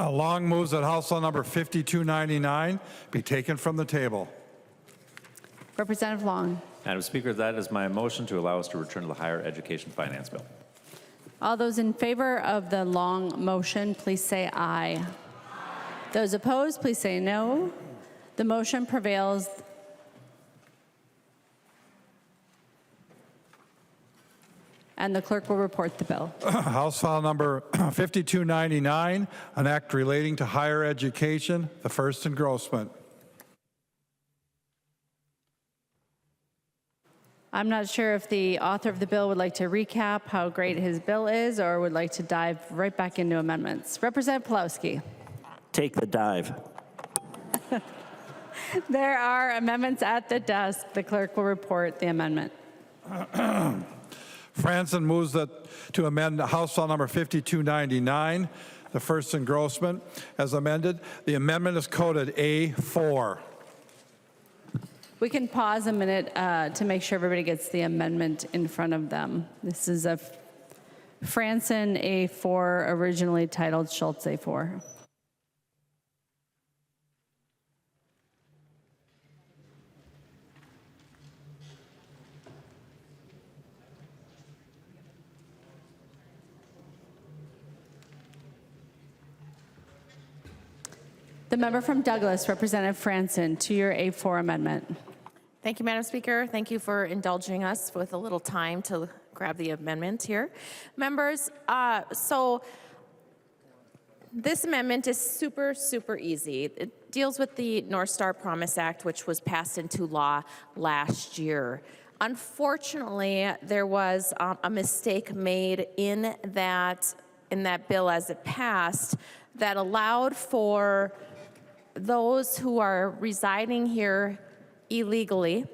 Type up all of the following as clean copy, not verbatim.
Long moves that House Law number 5299 be taken from the table. Representative Long. Madam Speaker, that is my motion to allow us to return to the Higher Education Finance Bill. All those in favor of the Long motion, please say aye. Those opposed, please say no. The motion prevails. And the clerk will report the bill. House File number 5299, an act relating to higher education, the first engrossment. I'm not sure if the author of the bill would like to recap how great his bill is or would like to dive right back into amendments. Representative Pawlowski. Take the dive. There are amendments at the desk. The clerk will report the amendment. Franson moves that to amend House File number 5299, the first engrossment, as amended. The amendment is coded A4. We can pause a minute to make sure everybody gets the amendment in front of them. This is a Franson A4, originally titled Schultz A4. The member from Douglas, Representative Franson, to your A4 amendment. Thank you, Madam Speaker. Thank you for indulging us with a little time to grab the amendment here. Members, so this amendment is super, super easy. It deals with the North Star Promise Act, which was passed into law last year. Unfortunately, there was a mistake made in that bill as it passed that allowed for those who are residing here illegally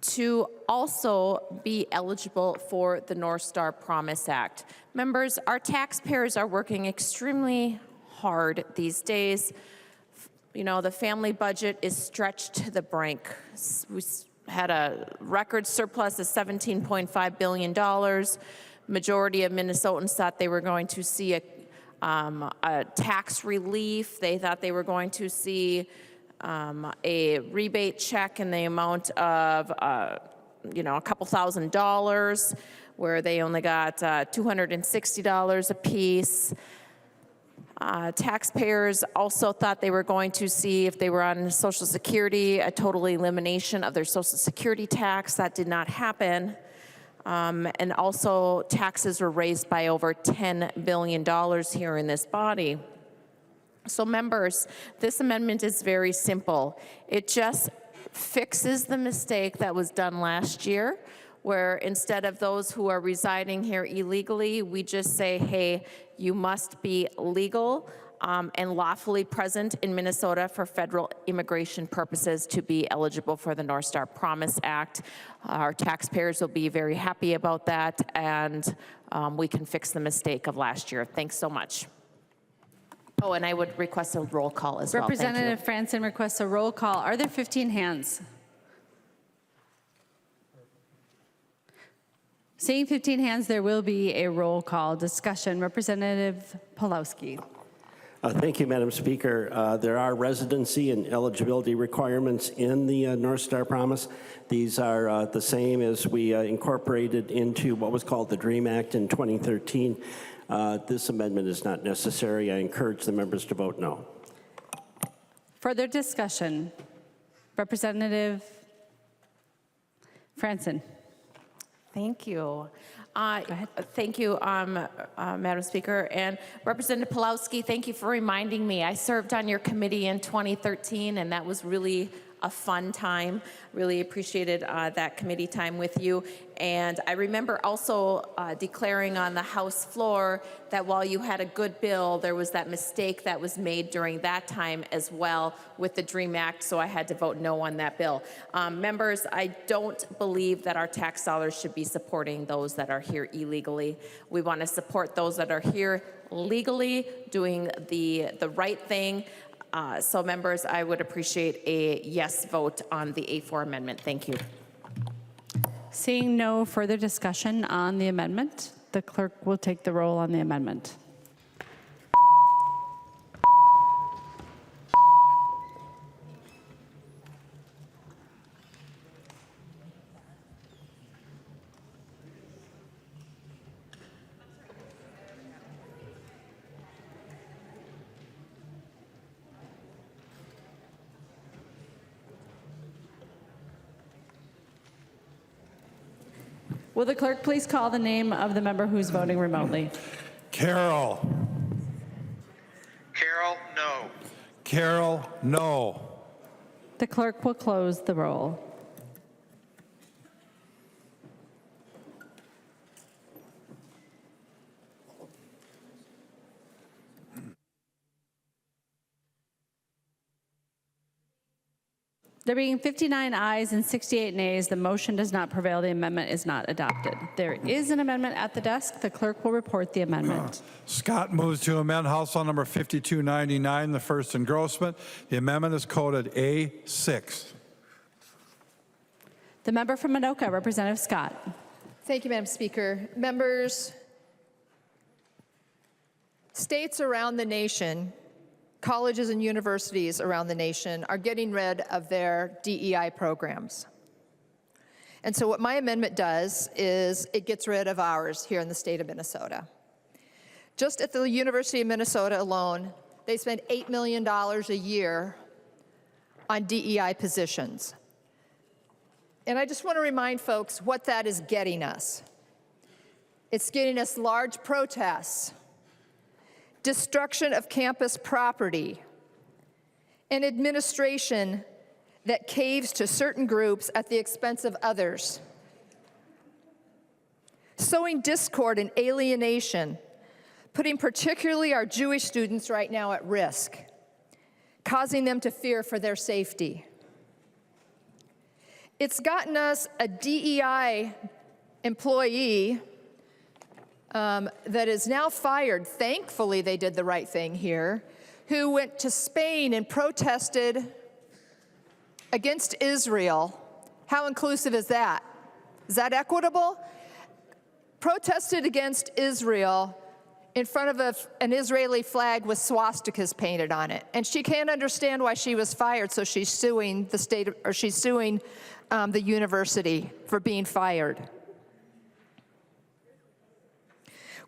to also be eligible for the North Star Promise Act. Members, our taxpayers are working extremely hard these days. You know, the family budget is stretched to the brink. We had a record surplus of $17.5 billion. Majority of Minnesotans thought they were going to see a tax relief. They thought they were going to see a rebate check in the amount of, a couple $1,000s, where they only got $260 a piece. Taxpayers also thought they were going to see, if they were on Social Security, a total elimination of their Social Security tax. That did not happen. And also taxes were raised by over $10 billion here in this body. So members, this amendment is very simple. It just fixes the mistake that was done last year, where instead of those who are residing here illegally, we just say, hey, you must be legal and lawfully present in Minnesota for federal immigration purposes to be eligible for the North Star Promise Act. Our taxpayers will be very happy about that, and we can fix the mistake of last year. Thanks so much. Oh, and I would request a roll call as well. Representative Franson requests a roll call. Are there 15 hands? Seeing 15 hands, there will be a roll call discussion. Representative Pawlowski. Thank you, Madam Speaker. There are residency and eligibility requirements in the North Star Promise. These are the same as we incorporated into what was called the DREAM Act in 2013. This amendment is not necessary. I encourage the members to vote no. Further discussion. Representative Franson. Thank you. Thank you, Madam Speaker. And Representative Pawlowski, thank you for reminding me. I served on your committee in 2013, and that was really a fun time. Really appreciated that committee time with you. And I remember also declaring on the House floor that while you had a good bill, there was that mistake that was made during that time as well with the DREAM Act, so I had to vote no on that bill. Members, I don't believe that our tax dollars should be supporting those that are here illegally. We want to support those that are here legally, doing the right thing. So members, I would appreciate a yes vote on the A4 amendment. Thank you. Seeing no further discussion on the amendment, the clerk will take the roll on the amendment. Will the clerk please call the name of the member who's voting remotely? Carol. Carol, no. Carol, no. The clerk will close the roll. There being 59 ayes and 68 nays, the motion does not prevail. The amendment is not adopted. There is an amendment at the desk. The clerk will report the amendment. Scott moves to amend House File Number 5299, the first engrossment. The amendment is coded A6. The member from Anoka, Representative Scott. Thank you, Madam Speaker. Members, states around the nation, colleges and universities around the nation are getting rid of their DEI programs. And so what my amendment does is it gets rid of ours here in the state of Minnesota. Just at the University of Minnesota alone, they spend $8 million a year on DEI positions. And I just want to remind folks what that is getting us. It's getting us large protests, destruction of campus property, and administration that caves to certain groups at the expense of others, sowing discord and alienation, putting particularly our Jewish students right now at risk, causing them to fear for their safety. It's gotten us a DEI employee that is now fired. Thankfully, they did the right thing here, who went to Spain and protested against Israel. How inclusive is that? Is that equitable? Protested against Israel in front of an Israeli flag with swastikas painted on it. And she can't understand why she was fired, so she's suing the state, or she's suing the university for being fired.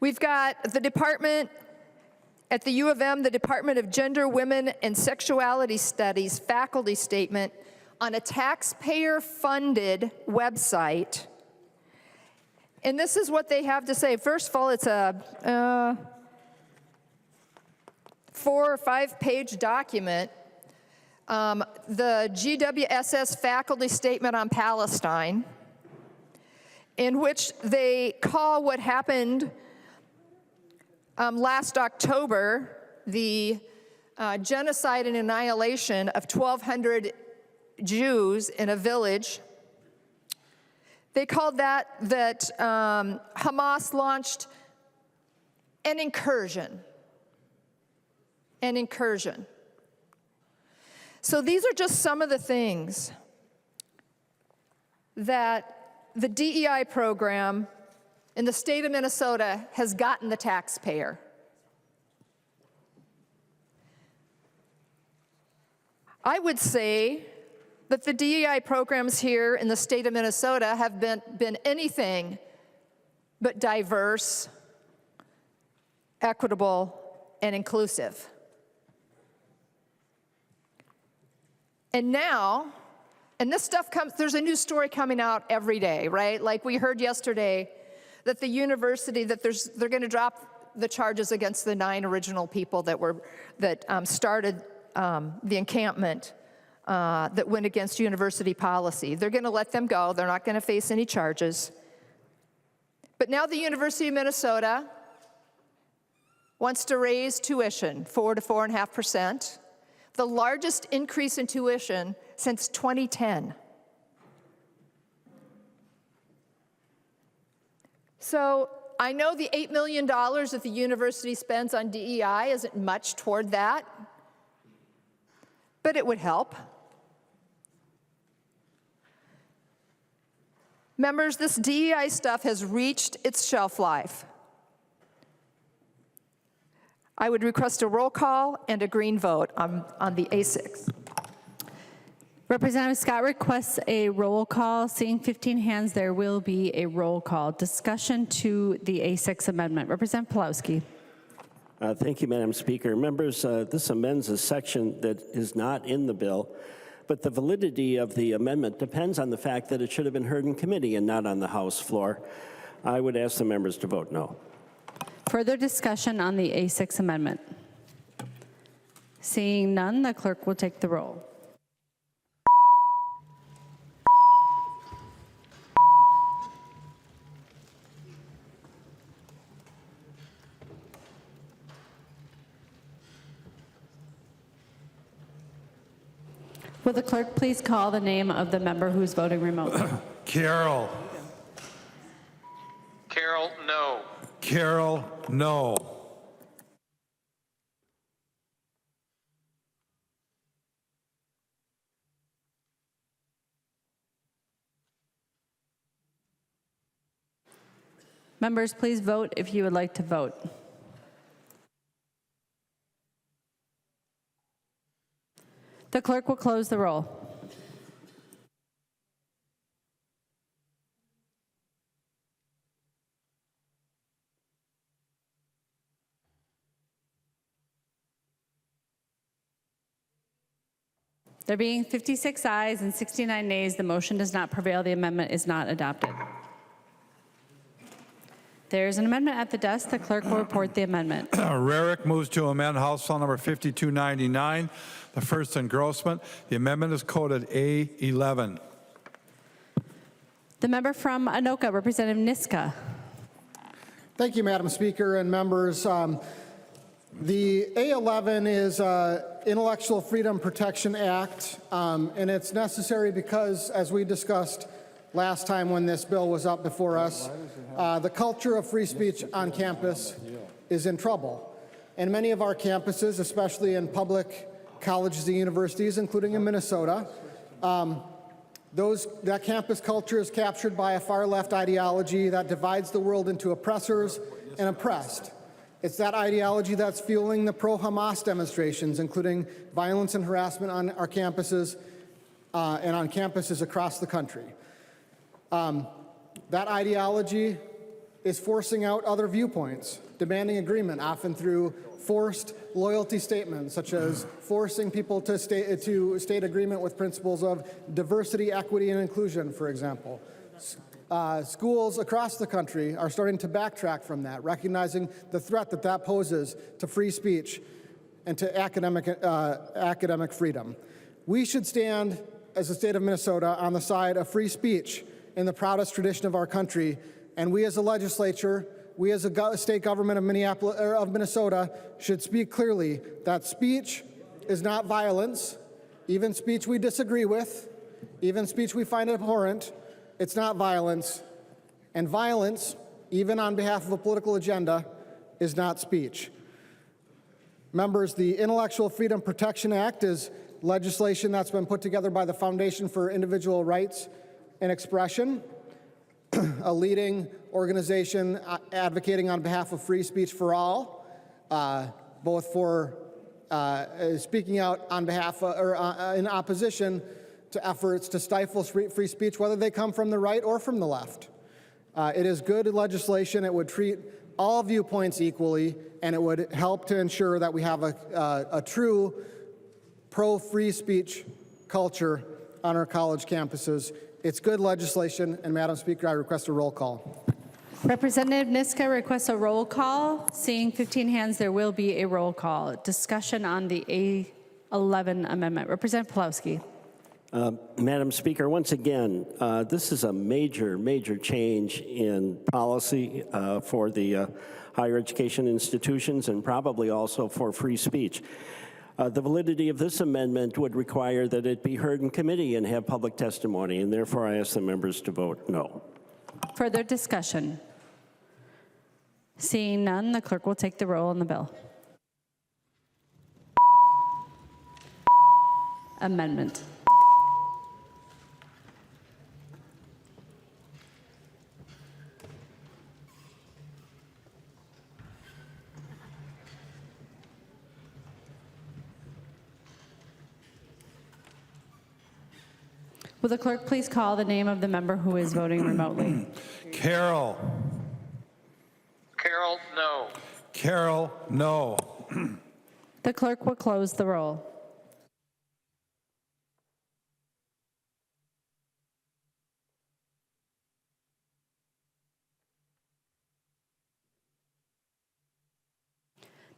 We've got the department, at the U of M, the Department of Gender, Women, and Sexuality Studies faculty statement on a taxpayer-funded website. And this is what they have to say. First of all, it's a 4 or 5 page document. The GWSS faculty statement on Palestine, in which they call what happened last October, the genocide and annihilation of 1,200 Jews in a village. They called that Hamas launched an incursion. An incursion. So these are just some of the things that the DEI program in the state of Minnesota has gotten the taxpayer. I would say that the DEI programs here in the state of Minnesota have been anything but diverse, equitable, and inclusive. And now, and this stuff comes, there's a new story coming out every day, right? Like we heard yesterday that the university, that they're going to drop the charges against the 9 original people that started the encampment that went against university policy. They're going to let them go. They're not going to face any charges. But now the University of Minnesota wants to raise tuition 4 to 4.5%, the largest increase in tuition since 2010. So I know the $8 million that the university spends on DEI isn't much toward that, but it would help. Members, this DEI stuff has reached its shelf life. I would request a roll call and a green vote on the A6. Representative Scott requests a roll call. Seeing 15 hands, there will be a roll call. Discussion to the A6 amendment. Representative Pawlowski. Thank you, Madam Speaker. Members, this amends a section that is not in the bill, but the validity of the amendment depends on the fact that it should have been heard in committee and not on the House floor. I would ask the members to vote no. Further discussion on the A6 amendment? Seeing none, the clerk will take the roll. Will the clerk please call the name of the member who is voting remotely? Carol. Carol, no. Carol, no. Members, please vote if you would like to vote. The clerk will close the roll. There being 56 ayes and 69 nays, the motion does not prevail. The amendment is not adopted. There is an amendment at the desk. The clerk will report the amendment. Rarick moves to amend House File Number 5299, the first engrossment. The amendment is coded A11. The member from Anoka, Representative Niska. Thank you, Madam Speaker and members. The A11 is Intellectual Freedom Protection Act, and it's necessary because, as we discussed last time when this bill was up before us, the culture of free speech on campus is in trouble. And many of our campuses, especially in public colleges and universities, including in Minnesota, that campus culture is captured by a far-left ideology that divides the world into oppressors and oppressed. It's that ideology that's fueling the pro-Hamas demonstrations, including violence and harassment on our campuses and on campuses across the country. That ideology is forcing out other viewpoints, demanding agreement, often through forced loyalty statements, such as forcing people to state agreement with principles of diversity, equity, and inclusion, for example. Schools across the country are starting to backtrack from that, recognizing the threat that poses to free speech and to academic freedom. We should stand, as the state of Minnesota, on the side of free speech in the proudest tradition of our country, and we as a legislature, we as a state government of Minnesota should speak clearly that speech is not violence, even speech we disagree with, even speech we find abhorrent. It's not violence, and violence, even on behalf of a political agenda, is not speech. Members, the Intellectual Freedom Protection Act is legislation that's been put together by the Foundation for Individual Rights and Expression, a leading organization advocating on behalf of free speech for all, both for speaking out on behalf or in opposition to efforts to stifle free speech, whether they come from the right or from the left. It is good legislation. It would treat all viewpoints equally, and it would help to ensure that we have a true pro-free speech culture on our college campuses. It's good legislation, and Madam Speaker, I request a roll call. Representative Niska requests a roll call. Seeing 15 hands, there will be a roll call. Discussion on the A11 amendment. Representative Pawlowski. Madam Speaker, once again, this is a major change in policy for the higher education institutions and probably also for free speech. The validity of this amendment would require that it be heard in committee and have public testimony, and therefore I ask the members to vote no. Further discussion? Seeing none, the clerk will take the roll on the bill. Amendment. Will the clerk please call the name of the member who is voting remotely? Carol. Carol, no. Carol, no. The clerk will close the roll.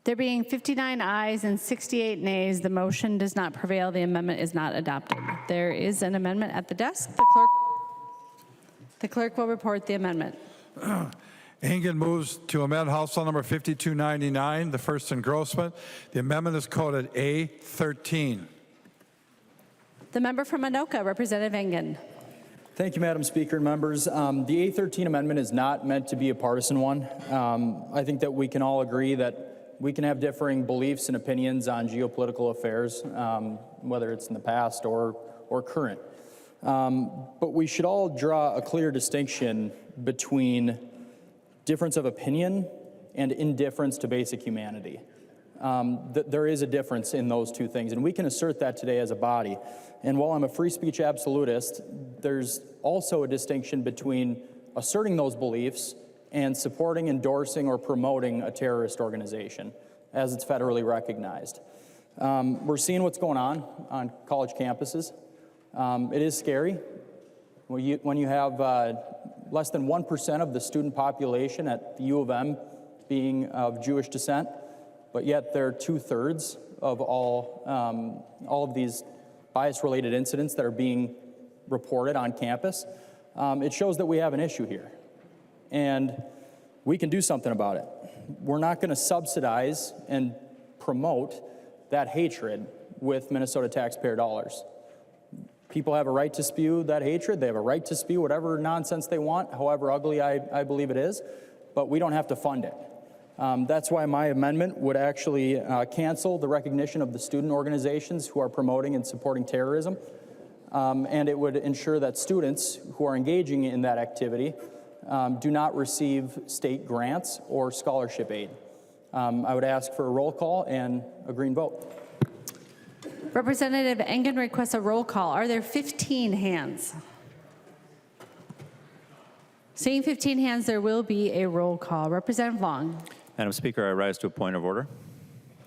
There being 59 ayes and 68 nays, the motion does not prevail. The amendment is not adopted. There is an amendment at the desk. The clerk will report the amendment. Engen moves to amend House File Number 5299, the first engrossment. The amendment is coded A13. The member from Anoka, Representative Engen. Thank you, Madam Speaker and members. The A13 amendment is not meant to be a partisan one. I think that we can all agree that we can have differing beliefs and opinions on geopolitical affairs, whether it's in the past or current. But we should all draw a clear distinction between difference of opinion and indifference to basic humanity. There is a difference in those two things, and we can assert that today as a body. And while I'm a free speech absolutist, there's also a distinction between asserting those beliefs and supporting, endorsing, or promoting a terrorist organization as it's federally recognized. We're seeing what's going on college campuses. It is scary when you have less than 1% of the student population at the U of M being of Jewish descent, but yet they're 2/3 of all of these bias-related incidents that are being reported on campus. It shows that we have an issue here, and we can do something about it. We're not going to subsidize and promote that hatred with Minnesota taxpayer dollars. People have a right to spew that hatred. They have a right to spew whatever nonsense they want, however ugly I believe it is, but we don't have to fund it. That's why my amendment would actually cancel the recognition of the student organizations who are promoting and supporting terrorism, and it would ensure that students who are engaging in that activity do not receive state grants or scholarship aid. I would ask for a roll call and a green vote. Representative Engen requests a roll call. Are there 15 hands? Seeing 15 hands, there will be a roll call. Representative Long. Madam Speaker, I rise to a point of order.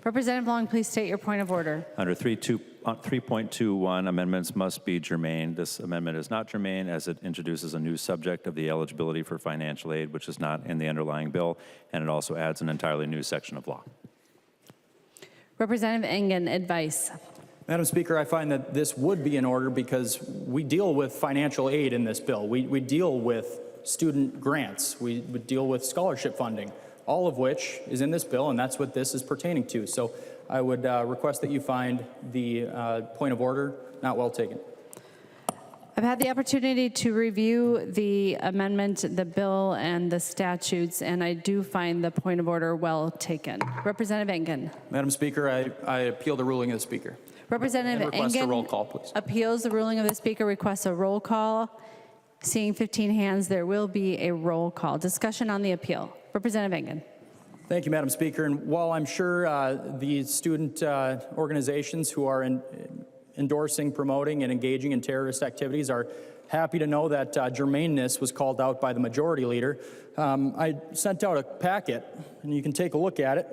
Representative Long, please state your point of order. Under 3.21, amendments must be germane. This amendment is not germane as it introduces a new subject of the eligibility for financial aid, which is not in the underlying bill, and it also adds an entirely new section of law. Representative Engen, advice. Madam Speaker, I find that this would be in order because we deal with financial aid in this bill. We deal with student grants. We deal with scholarship funding, all of which is in this bill, and that's what this is pertaining to. So I would request that you find the point of order not well taken. I've had the opportunity to review the amendment, the bill, and the statutes, and I do find the point of order well taken. Representative Engen. Madam Speaker, I appeal the ruling of the Speaker. Representative And request a Engen roll call, please. appeals the ruling of the Speaker, requests a roll call. Seeing 15 hands, there will be a roll call. Discussion on the appeal. Representative Engen. Thank you, Madam Speaker. And while I'm sure the student organizations who are endorsing, promoting, and engaging in terrorist activities are happy to know that germaneness was called out by the majority leader, I sent out a packet, and you can take a look at it.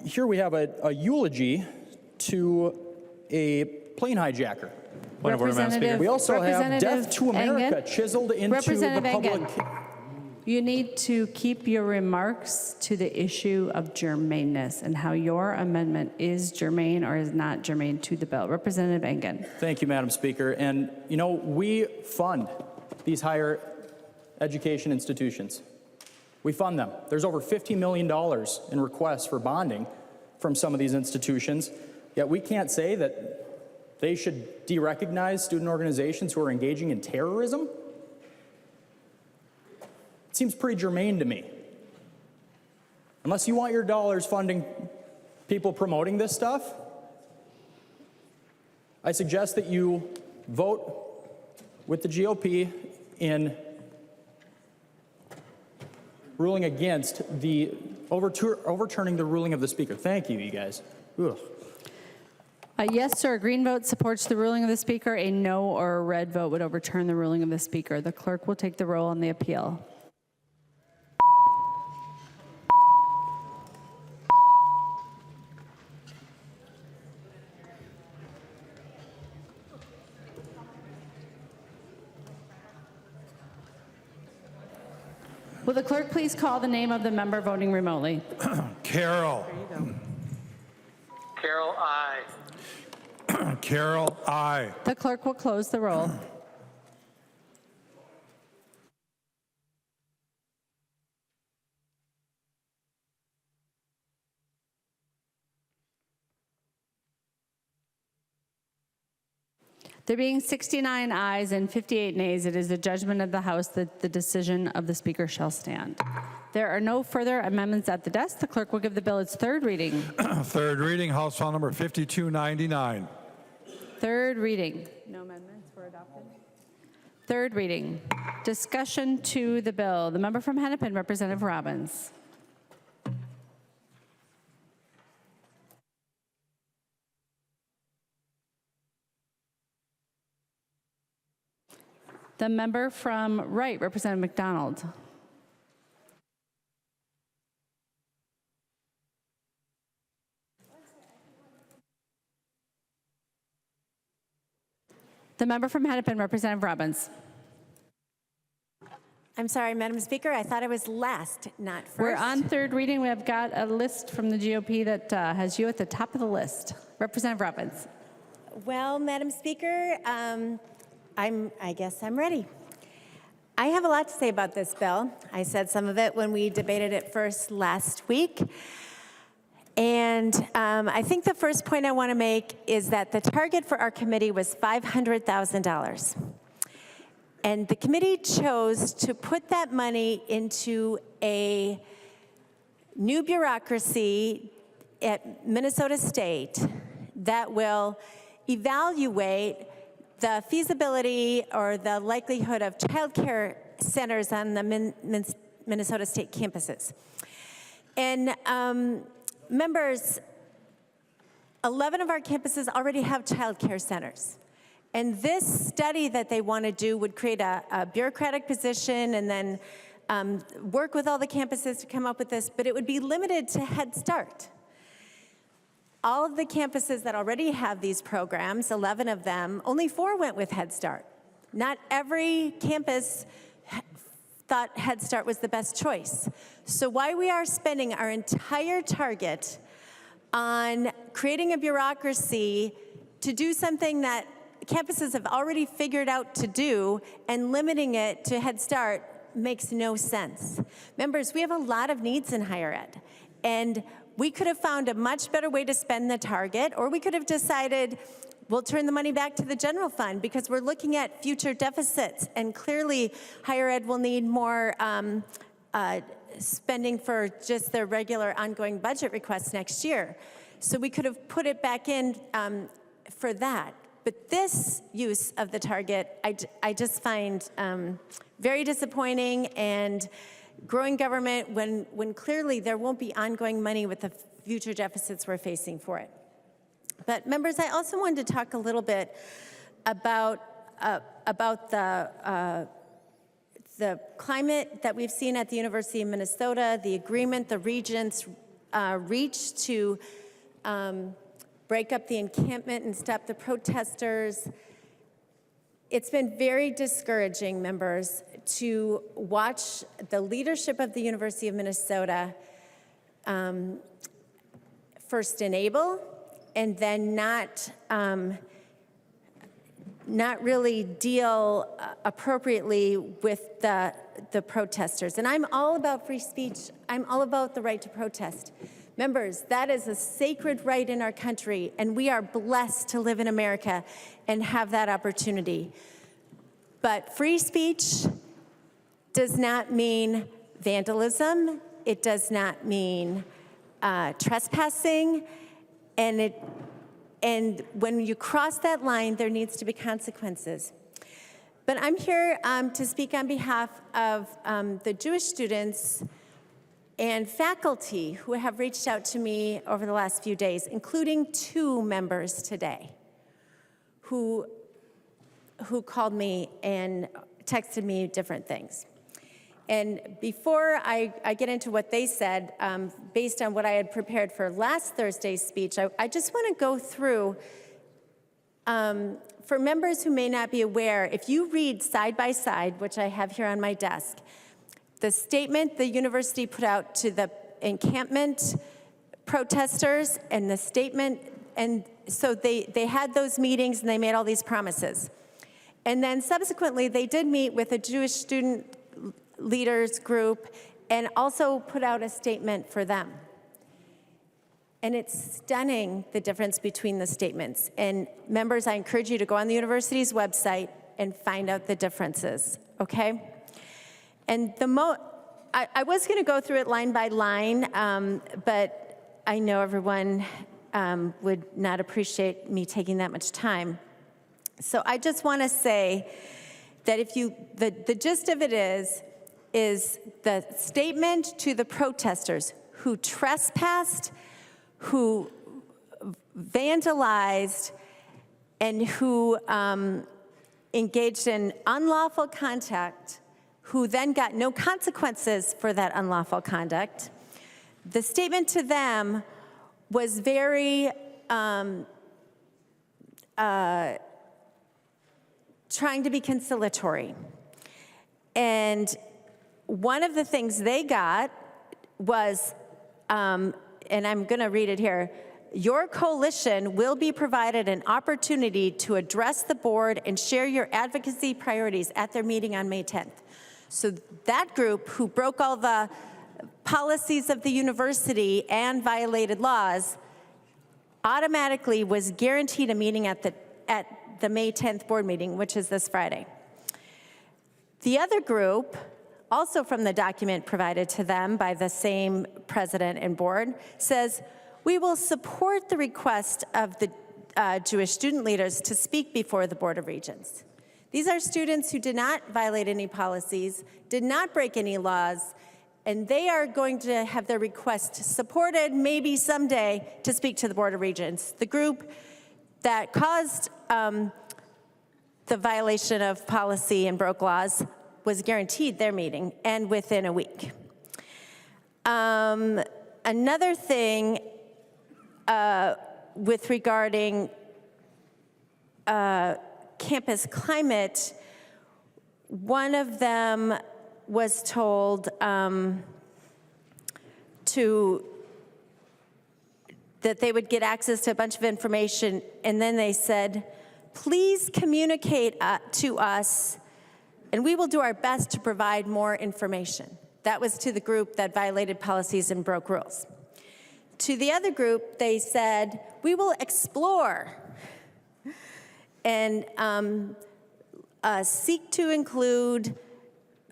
Here we have a eulogy to a plane hijacker. Point of order, Madam Speaker. We also have Representative Death to America Engen. chiseled into the Representative public. Engen. You need to keep your remarks to the issue of germaneness and how your amendment is germane or is not germane to the bill. Representative Engen. Thank you, Madam Speaker. And, you know, we fund these higher education institutions. We fund them. There's over $50 million in requests for bonding from some of these institutions, yet we can't say that they should de-recognize student organizations who are engaging in terrorism. It seems pretty germane to me. Unless you want your dollars funding people promoting this stuff, I suggest that you vote with the GOP in ruling against the overturning the ruling of the Speaker. Thank you, you guys. Ugh. A yes or a green vote supports the ruling of the Speaker. A no or a red vote would overturn the ruling of the Speaker. The clerk will take the roll on the appeal. Will the clerk please call the name of the member voting remotely? Carol. Carol, I. Carol, I. The clerk will close the roll. There being 69 ayes and 58 nays, it is the judgment of the House that the decision of the Speaker shall stand. There are no further amendments at the desk. The clerk will give the bill its third reading. Third reading, House File Number 5299. Third reading. No amendments were adopted. Third reading. Discussion to the bill. The member from Hennepin, Representative Robbins. The member from Wright, Representative McDonald. The member from Hennepin, Representative Robbins. I'm sorry, Madam Speaker, I thought I was last, not first. We're on third reading. We have got a list from the GOP that has you at the top of the list. Representative Robbins. Well, Madam Speaker, I guess I'm ready. I have a lot to say about this bill. I said some of it when we debated it first last week. And I think the first point I want to make is that the target for our committee was $500,000. And the committee chose to put that money into a new bureaucracy at Minnesota State that will evaluate the feasibility or the likelihood of child care centers on the Minnesota State campuses. And members, 11 of our campuses already have child care centers. And this study that they want to do would create a bureaucratic position and then work with all the campuses to come up with this, but it would be limited to Head Start. All of the campuses that already have these programs, 11 of them, only 4 went with Head Start. Not every campus thought Head Start was the best choice. So why we are spending our entire target on creating a bureaucracy to do something that campuses have already figured out to do and limiting it to Head Start makes no sense. Members, we have a lot of needs in higher ed, and we could have found a much better way to spend the target, or we could have decided we'll turn the money back to the general fund because we're looking at future deficits, and clearly higher ed will need more spending for just their regular ongoing budget requests next year. So we could have put it back in for that. But this use of the target, I just find very disappointing, and growing government when clearly there won't be ongoing money with the future deficits we're facing for it. But members, I also wanted to talk a little bit about the climate that we've seen at the University of Minnesota, the agreement the regents reached to break up the encampment and stop the protesters. It's been very discouraging, members, to watch the leadership of the University of Minnesota first enable and then not really deal appropriately with the protesters. And I'm all about free speech. I'm all about the right to protest. Members, that is a sacred right in our country, and we are blessed to live in America and have that opportunity. But free speech does not mean vandalism. It does not mean trespassing. And when you cross that line, there needs to be consequences. But I'm here to speak on behalf of the Jewish students and faculty who have reached out to me over the last few days, including 2 members today who called me and texted me different things. And before I get into what they said, based on what I had prepared for last Thursday's speech, I just want to go through, for members who may not be aware, if you read side by side, which I have here on my desk, the statement the university put out to the encampment protesters and the statement, and so they had those meetings and they made all these promises. And then subsequently, they did meet with a Jewish student leaders group and also put out a statement for them. And it's stunning, the difference between the statements. And members, I encourage you to go on the university's website and find out the differences, okay? And I was gonna go through it line by line, but I know everyone would not appreciate me taking that much time. So I just wanna say that the gist of it is the statement to the protesters who trespassed, who vandalized, and who engaged in unlawful conduct, who then got no consequences for that unlawful conduct. The statement to them was very trying to be conciliatory. And one of the things they got was, and I'm going to read it here, your coalition will be provided an opportunity to address the board and share your advocacy priorities at their meeting on May 10th. So that group who broke all the policies of the university and violated laws automatically was guaranteed a meeting at the May 10th board meeting, which is this Friday. The other group, also from the document provided to them by the same president and board, says, we will support the request of the Jewish student leaders to speak before the Board of Regents. These are students who did not violate any policies, did not break any laws, and they are going to have their request supported maybe someday to speak to the Board of Regents. The group that caused the violation of policy and broke laws was guaranteed their meeting, and within a week. Another thing with regarding campus climate, one of them was told that they would get access to a bunch of information, and then they said, please communicate to us, and we will do our best to provide more information. That was to the group that violated policies and broke rules. To the other group, they said, we will explore and seek to include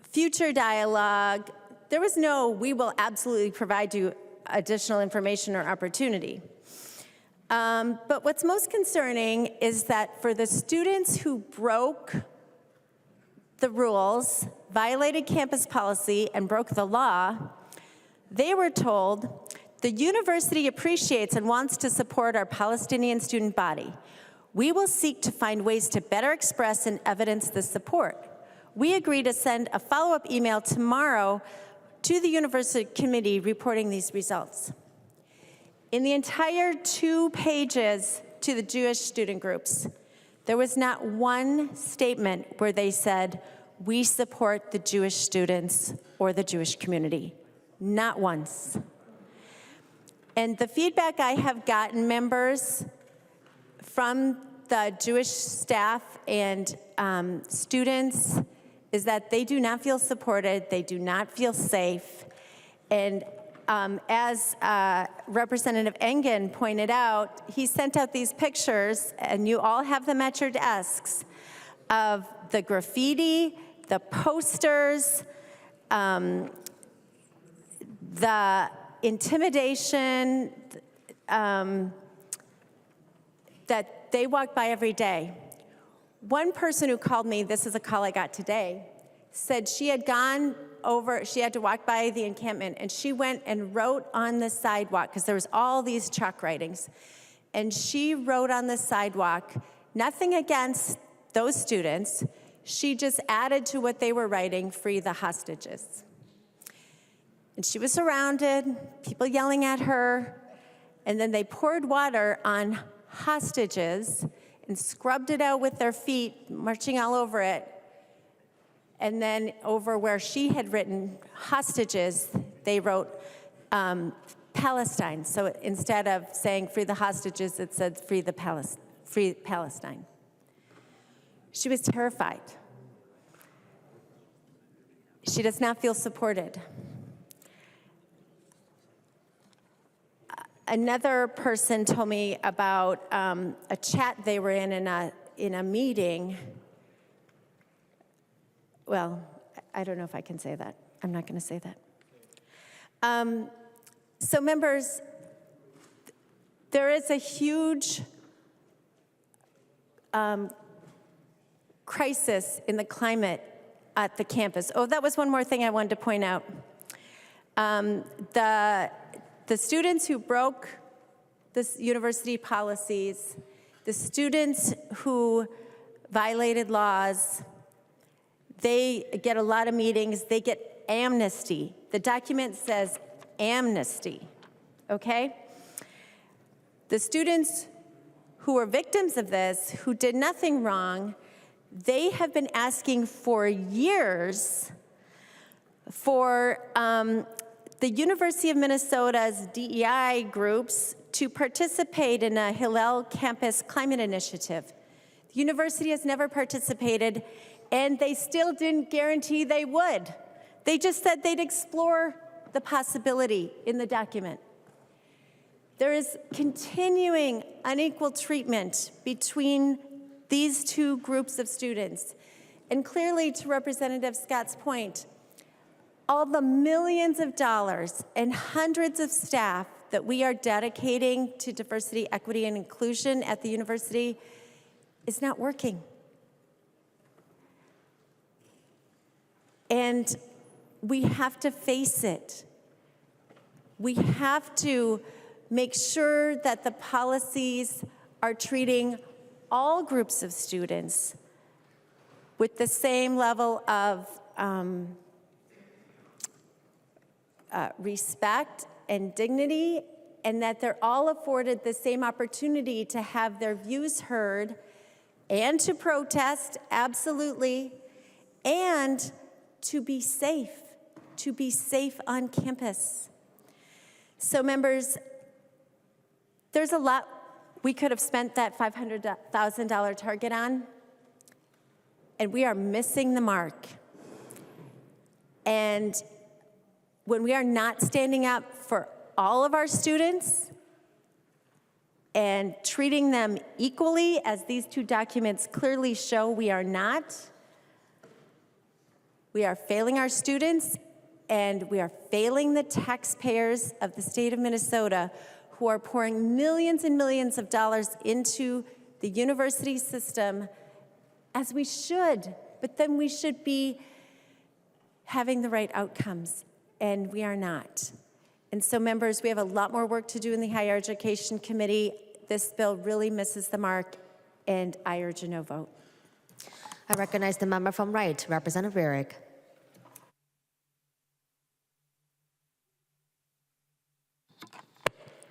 future dialogue. There was no, we will absolutely provide you additional information or opportunity. But what's most concerning is that for the students who broke the rules, violated campus policy, and broke the law, they were told, the university appreciates and wants to support our Palestinian student body. We will seek to find ways to better express and evidence this support. We agree to send a follow-up email tomorrow to the university committee reporting these results. In the entire 2 pages to the Jewish student groups, there was not one statement where they said, we support the Jewish students or the Jewish community. Not once. And the feedback I have gotten, members, from the Jewish staff and students is that they do not feel supported, they do not feel safe. And as Representative Engen pointed out, he sent out these pictures, and you all have them at your desks, of the graffiti, the posters, the intimidation that they walk by every day. One person who called me, this is a call I got today, said she had gone over, she had to walk by the encampment, and she went and wrote on the sidewalk, because there was all these chalk writings, and she wrote on the sidewalk, nothing against those students, she just added to what they were writing, free the hostages. And she was surrounded, people yelling at her, and then they poured water on hostages and scrubbed it out with their feet, marching all over it. And then over where she had written hostages, they wrote Palestine. So instead of saying free the hostages, it said free Palestine. She was terrified. She does not feel supported. Another person told me about a chat they were in a meeting. Well, I don't know if I can say that. I'm not going to say that. So members, there is a huge crisis in the climate at the campus. Oh, that was one more thing I wanted to point out. The students who broke the university policies, the students who violated laws, they get a lot of meetings, they get amnesty. The document says amnesty, okay? The students who were victims of this, who did nothing wrong, they have been asking for years for the University of Minnesota's DEI groups to participate in a Hillel Campus Climate Initiative. The university has never participated, and they still didn't guarantee they would. They just said they'd explore the possibility in the document. There is continuing unequal treatment between these two groups of students. And clearly, to Representative Scott's point, all the millions of dollars and hundreds of staff that we are dedicating to diversity, equity, and inclusion at the university is not working. And we have to face it. We have to make sure that the policies are treating all groups of students with the same level of respect and dignity, and that they're all afforded the same opportunity to have their views heard and to protest, absolutely, and to be safe on campus. So members, there's a lot we could have spent that $500,000 target on, and we are missing the mark. And when we are not standing up for all of our students and treating them equally, as these two documents clearly show we are not, we are failing our students, and we are failing the taxpayers of the state of Minnesota, who are pouring millions and millions of dollars into the university system, as we should, but then we should be having the right outcomes, and we are not. And so members, we have a lot more work to do in the Higher Education Committee. This bill really misses the mark, and I urge a no vote. I recognize the member from Wright, Representative Rarick.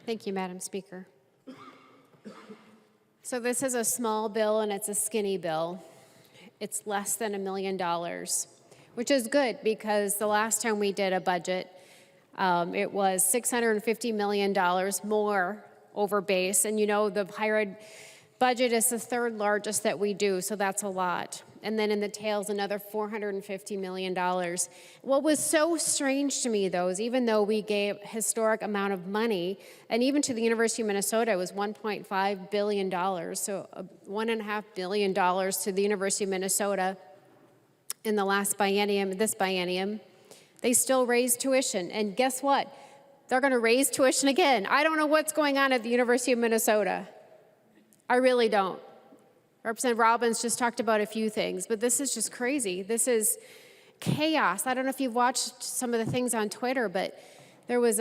Thank you, Madam Speaker. So this is a small bill, and it's a skinny bill. It's less than $1 million, which is good, because the last time we did a budget, it was $650 million more over base. And you know, the higher ed budget is the third largest that we do, so that's a lot. And then in the tails, another $450 million. What was so strange to me, though, is even though we gave a historic amount of money, and even to the University of Minnesota, it was $1.5 billion, so $1.5 billion to the University of Minnesota in the last biennium, this biennium, they still raised tuition. And guess what? They're going to raise tuition again. I don't know what's going on at the University of Minnesota. I really don't. Representative Robbins just talked about a few things, but this is just crazy. This is chaos. I don't know if you've watched some of the things on Twitter, but there was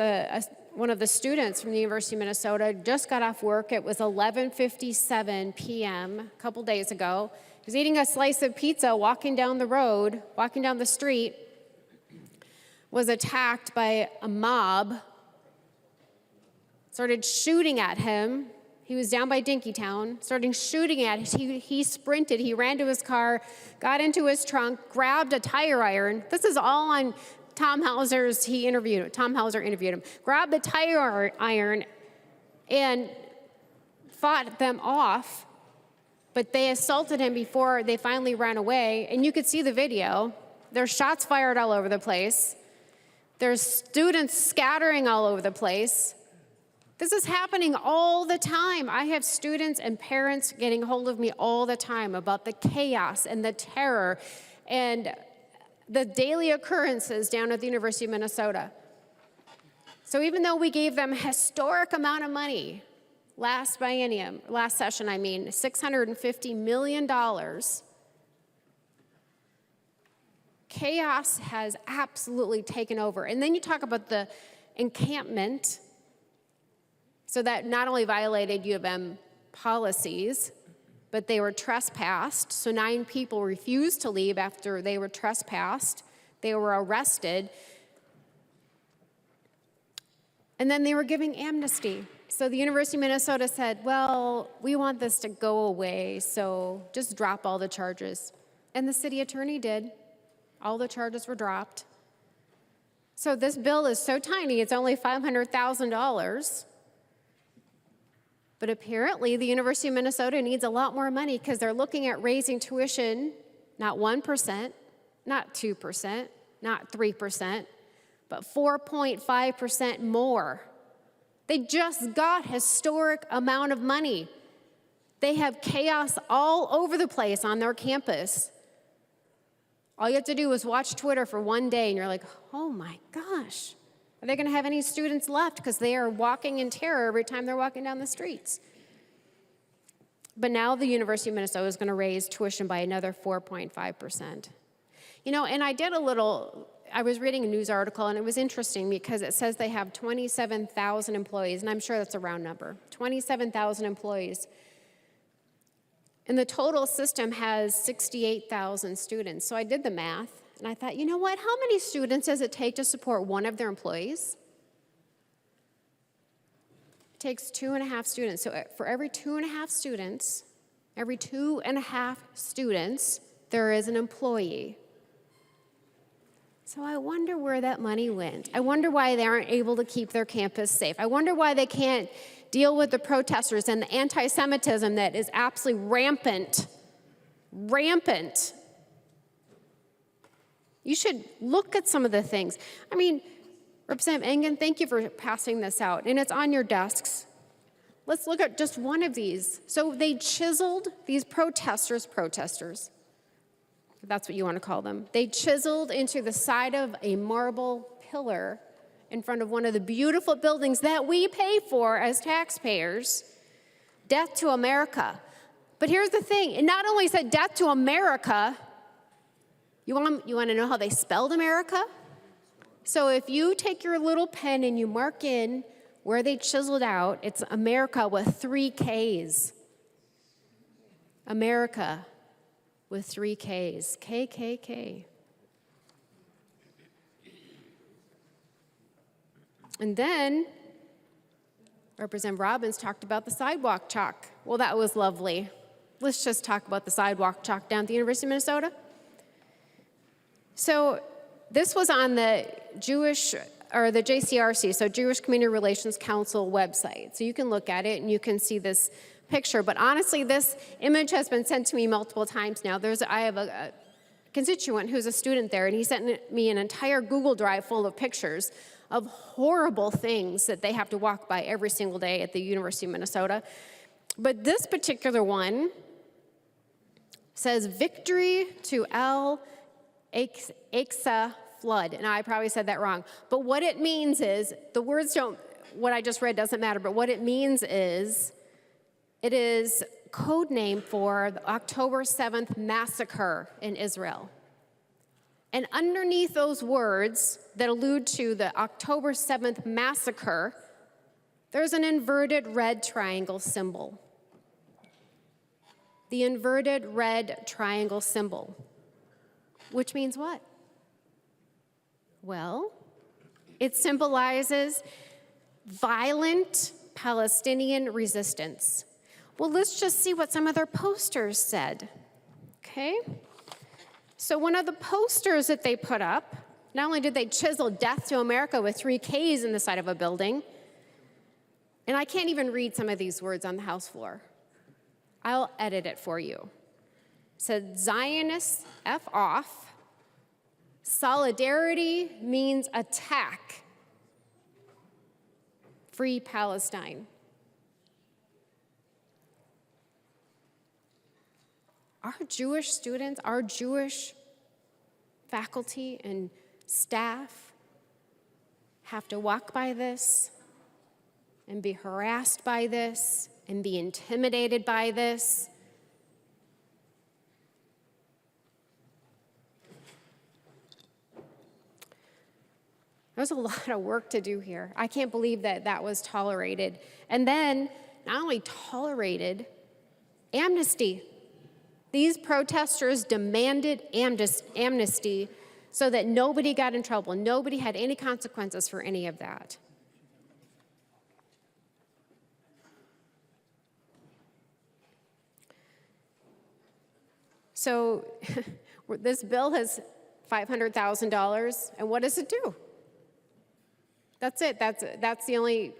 one of the students from the University of Minnesota just got off work. It was 11:57 p.m. a couple days ago. He was eating a slice of pizza, walking down the street, was attacked by a mob, started shooting at him. He was down by Dinkytown, starting shooting at him. He sprinted, he ran to his car, got into his trunk, grabbed a tire iron. This is all on Tom Hauser interviewed him, grabbed the tire iron and fought them off, but they assaulted him before they finally ran away. And you could see the video. There's shots fired all over the place. There's students scattering all over the place. This is happening all the time. I have students and parents getting hold of me all the time about the chaos and the terror and the daily occurrences down at the University of Minnesota. So even though we gave them a historic amount of money last session, $650 million, chaos has absolutely taken over. And then you talk about the encampment. So that not only violated U of M policies, but they were trespassed. So 9 people refused to leave after they were trespassed. They were arrested. And then they were giving amnesty. So the University of Minnesota said, well, we want this to go away, so just drop all the charges. And the city attorney did. All the charges were dropped. So this bill is so tiny, it's only $500,000. But apparently, the University of Minnesota needs a lot more money because they're looking at raising tuition, not 1%, not 2%, not 3%, but 4.5% more. They just got historic amount of money. They have chaos all over the place on their campus. All you have to do is watch Twitter for one day, and you're like, oh my gosh. Are they going to have any students left because they are walking in terror every time they're walking down the streets? But now the University of Minnesota is going to raise tuition by another 4.5%. You know, and I was reading a news article, and it was interesting because it says they have 27,000 employees, and I'm sure that's a round number, 27,000 employees. And the total system has 68,000 students. So I did the math. And I thought, you know what? How many students does it take to support one of their employees? It takes 2.5 students. So for every 2.5 students, there is an employee. So I wonder where that money went. I wonder why they aren't able to keep their campus safe. I wonder why they can't deal with the protesters and the anti-Semitism that is absolutely rampant. Rampant. You should look at some of the things. I mean, Representative Engen, thank you for passing this out, and it's on your desks. Let's look at just one of these. So they chiseled these protesters, if that's what you want to call them. They chiseled into the side of a marble pillar in front of one of the beautiful buildings that we pay for as taxpayers, Death to America. But here's the thing, it not only said Death to America. You want to know how they spelled America? So if you take your little pen and you mark in where they chiseled out, it's America with 3 Ks. America with 3 Ks. KKK. And then Representative Robbins talked about the sidewalk chalk. Well, that was lovely. Let's just talk about the sidewalk chalk down at the University of Minnesota. So this was on the JCRC, so Jewish Community Relations Council website. So you can look at it and you can see this picture. But honestly, this image has been sent to me multiple times now. I have a constituent who's a student there, and he sent me an entire Google Drive full of pictures of horrible things that they have to walk by every single day at the University of Minnesota. But this particular one says, "Victory to El Aqsa flood." And I probably said that wrong. But what it means is, the words don't, what I just read doesn't matter, but what it means is, it is code name for the October 7th massacre in Israel. And underneath those words that allude to the October 7th massacre, there's an inverted red triangle symbol. The inverted red triangle symbol. Which means what? Well, it symbolizes violent Palestinian resistance. Well, let's just see what some of their posters said, okay? So one of the posters that they put up, Not only did they chisel death to America with 3 Ks in the side of a building, and I can't even read some of these words on the House floor. I'll edit it for you. It said, Zionists F off. Solidarity means attack. Free Palestine. Our Jewish students, our Jewish faculty and staff have to walk by this and be harassed by this and be intimidated by this. There's a lot of work to do here. I can't believe that that was tolerated. And then, not only tolerated, amnesty. These protesters demanded amnesty so that nobody got in trouble. Nobody had any consequences for any of that. So this bill has $500,000, and what does it do? That's it. That's the only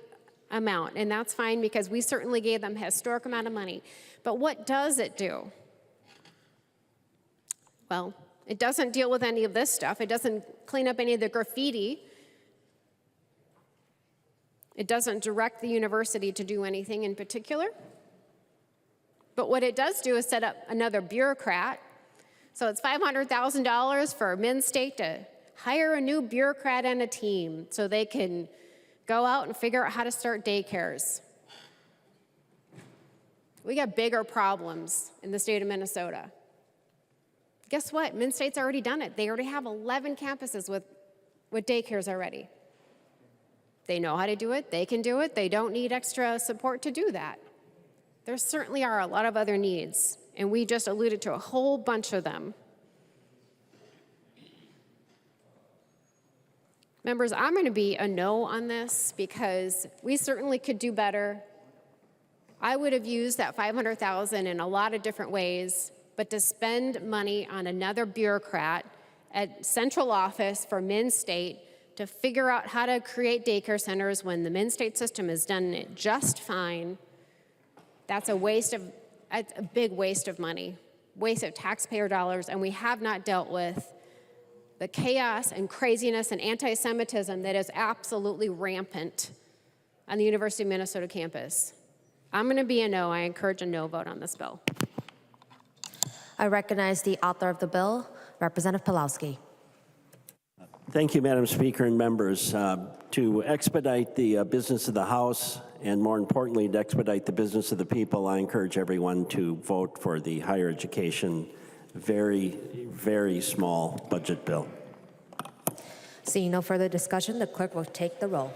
amount, and that's fine because we certainly gave them a historic amount of money. But what does it do? Well, it doesn't deal with any of this stuff. It doesn't clean up any of the graffiti. It doesn't direct the university to do anything in particular. But what it does do is set up another bureaucrat. So it's $500,000 for Minn State to hire a new bureaucrat and a team so they can go out and figure out how to start daycares. We got bigger problems in the state of Minnesota. Guess what? Minn State's already done it. They already have 11 campuses with daycares already. They know how to do it. They can do it. They don't need extra support to do that. There certainly are a lot of other needs, and we just alluded to a whole bunch of them. Members, I'm going to be a no on this because we certainly could do better. I would have used that $500,000 in a lot of different ways, but to spend money on another bureaucrat at central office for Minn State to figure out how to create daycare centers when the Minn State system has done it just fine, that's a big waste of money, waste of taxpayer dollars, and we have not dealt with the chaos and craziness and anti-Semitism that is absolutely rampant on the University of Minnesota campus. I'm going to be a no. I encourage a no vote on this bill. I recognize the author of the bill, Representative Pawlowski. Thank you, Madam Speaker and members. To expedite the business of the House, and more importantly, to expedite the business of the people, I encourage everyone to vote for the higher education, very, very small budget bill. Seeing no further discussion, the clerk will take the roll.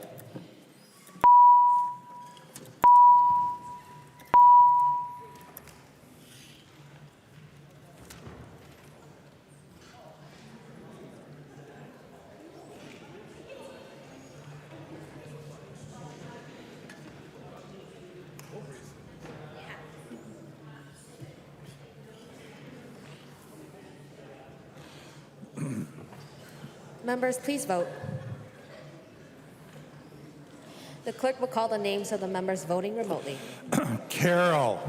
Members, please vote. The clerk will call the names of the members voting remotely. Carroll.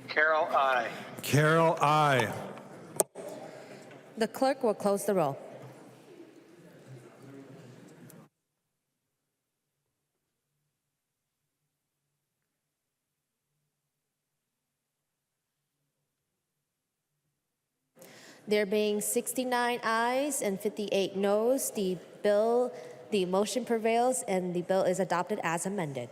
Carroll, aye. Carroll, aye. The clerk will close the roll. There being 69 ayes and 58 noes, the motion prevails and the bill is adopted as amended.